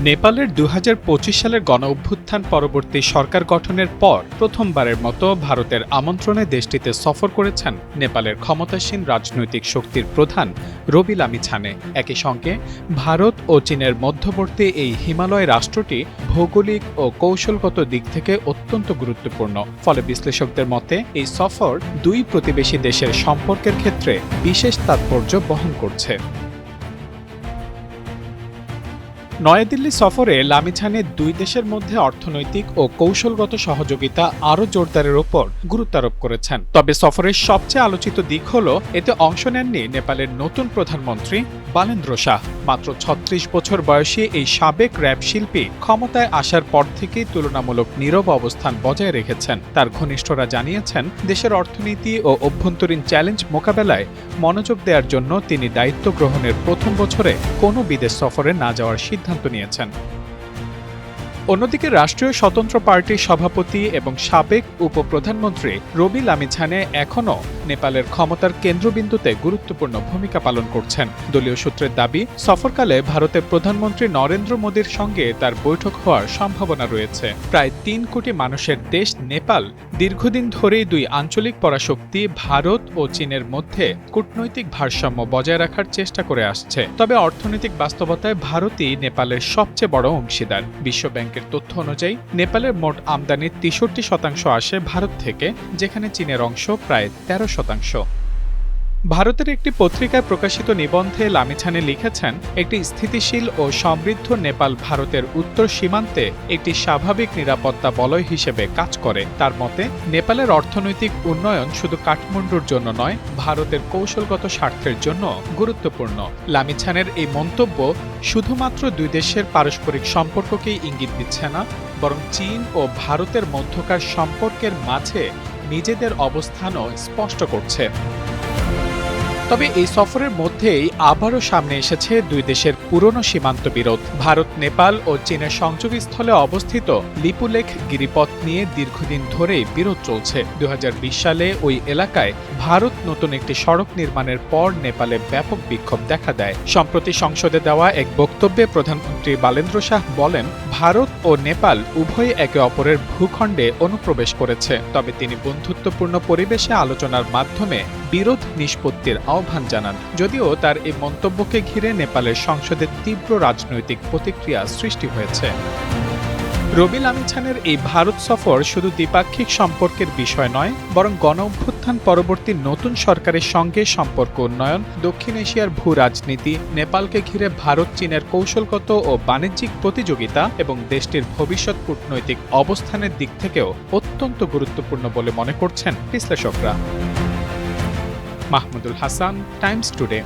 নেপালের ২০২৫ সালের গণঅভ্যুত্থান পরবর্তী সরকার গঠনের পর প্রথমবারের মতো ভারতের আমন্ত্রণে দেশটিতে সফর করেছেন নেপালের ক্ষমতাসীন রাজনৈতিক শক্তির প্রধান রবি লামিছানে। একই সঙ্গে ভারত ও চীনের মধ্যবর্তী এই হিমালয় রাষ্ট্রটি ভৌগোলিক ও কৌশলগত দিক থেকে অত্যন্ত গুরুত্বপূর্ণ। ফলে বিশ্লেষকদের মতে এই সফর দুই প্রতিবেশী দেশের সম্পর্কের ক্ষেত্রে বিশেষ তাৎপর্য বহন করছে। নয়াদিল্লি সফরে লামিছানে দুই দেশের মধ্যে অর্থনৈতিক ও কৌশলগত সহযোগিতা আরও জোরদারের ওপর গুরুত্বারোপ করেছেন। তবে সফরের সবচেয়ে আলোচিত দিক হল এতে অংশ নেননি নেপালের নতুন প্রধানমন্ত্রী বালেন্দ্র শাহ। মাত্র ৩৬ বছর বয়সী এই সাবেক র্যাব শিল্পী ক্ষমতায় আসার পর থেকেই তুলনামূলক নীরব অবস্থান বজায় রেখেছেন। তার ঘনিষ্ঠরা জানিয়েছেন, দেশের অর্থনীতি ও অভ্যন্তরীণ চ্যালেঞ্জ মোকাবেলায় মনোযোগ দেওয়ার জন্য তিনি দায়িত্ব গ্রহণের প্রথম বছরে কোনো বিদেশ সফরে না যাওয়ার সিদ্ধান্ত নিয়েছেন। অন্যদিকে রাষ্ট্রীয় স্বতন্ত্র পার্টির সভাপতি এবং সাবেক উপপ্রধানমন্ত্রী রবি লামিছানে এখনও নেপালের ক্ষমতার কেন্দ্রবিন্দুতে গুরুত্বপূর্ণ ভূমিকা পালন করছেন। দলীয় সূত্রের দাবি, সফরকালে ভারতের প্রধানমন্ত্রী নরেন্দ্র মোদীর সঙ্গে তার বৈঠক হওয়ার সম্ভাবনা রয়েছে। প্রায় ৩ কোটি মানুষের দেশ নেপাল দীর্ঘদিন ধরেই দুই আঞ্চলিক পরাশক্তি ভারত ও চীনের মধ্যে কূটনৈতিক ভারসাম্য বজায় রাখার চেষ্টা করে আসছে। তবে অর্থনৈতিক বাস্তবতায় ভারতই নেপালের সবচেয়ে বড় অংশীদার। বিশ্বব্যাংকের তথ্য অনুযায়ী নেপালের মোট আমদানির ৬৩% আসে ভারত থেকে, যেখানে চীনের অংশ প্রায় ১৩%। ভারতের একটি পত্রিকায় প্রকাশিত নিবন্ধে লামিছানে লিখেছেন, একটি স্থিতিশীল ও সমৃদ্ধ নেপাল ভারতের উত্তর সীমান্তে একটি স্বাভাবিক নিরাপত্তা বলয় হিসেবে কাজ করে। তার মতে, নেপালের অর্থনৈতিক উন্নয়ন শুধু কাঠমান্ডুর জন্য নয়, ভারতের কৌশলগত স্বার্থের জন্য গুরুত্বপূর্ণ। লামিছানের এই মন্তব্য শুধুমাত্র দুই দেশের পারস্পরিক সম্পর্ককেই ইঙ্গিত দিচ্ছে না, বরং চীন ও ভারতের মধ্যকার সম্পর্কের মাঝে নিজেদের অবস্থানও স্পষ্ট করছে। তবে এই সফরের মধ্যেই আবারও সামনে এসেছে দুই দেশের পুরনো সীমান্ত বিরোধ। ভারত, নেপাল ও চীনের সংযোগস্থলে অবস্থিত লিপুলেখ গিরিপথ নিয়ে দীর্ঘদিন ধরেই বিরোধ চলছে। ২০২০ সালে ওই এলাকায় ভারত নতুন একটি সড়ক নির্মাণের পর নেপালে ব্যাপক বিক্ষোভ দেখা দেয়। সম্প্রতি সংসদে দেওয়া এক বক্তব্যে প্রধানমন্ত্রী বালেন্দ্র শাহ বলেন, ভারত ও নেপাল উভয়ই একে অপরের ভূখণ্ডে অনুপ্রবেশ করেছে। তবে তিনি বন্ধুত্বপূর্ণ পরিবেশে আলোচনার মাধ্যমে বিরোধ নিষ্পত্তির আহ্বান জানান। যদিও তার এই মন্তব্যকে ঘিরে নেপালের সংসদে তীব্র রাজনৈতিক প্রতিক্রিয়া সৃষ্টি হয়েছে। রবি লামিছানের এই ভারত সফর শুধু দ্বিপাক্ষিক সম্পর্কের বিষয় নয়, বরং গণঅভ্যুত্থান পরবর্তী নতুন সরকারের সঙ্গে সম্পর্ক উন্নয়ন, দক্ষিণ এশিয়ার ভূ রাজনীতি, নেপালকে ঘিরে ভারত চীনের কৌশলগত ও বাণিজ্যিক প্রতিযোগিতা এবং দেশটির ভবিষ্যৎ কূটনৈতিক অবস্থানের দিক থেকেও অত্যন্ত গুরুত্বপূর্ণ বলে মনে করছেন বিশ্লেষকরা। Mahmudul Hasan, Times today.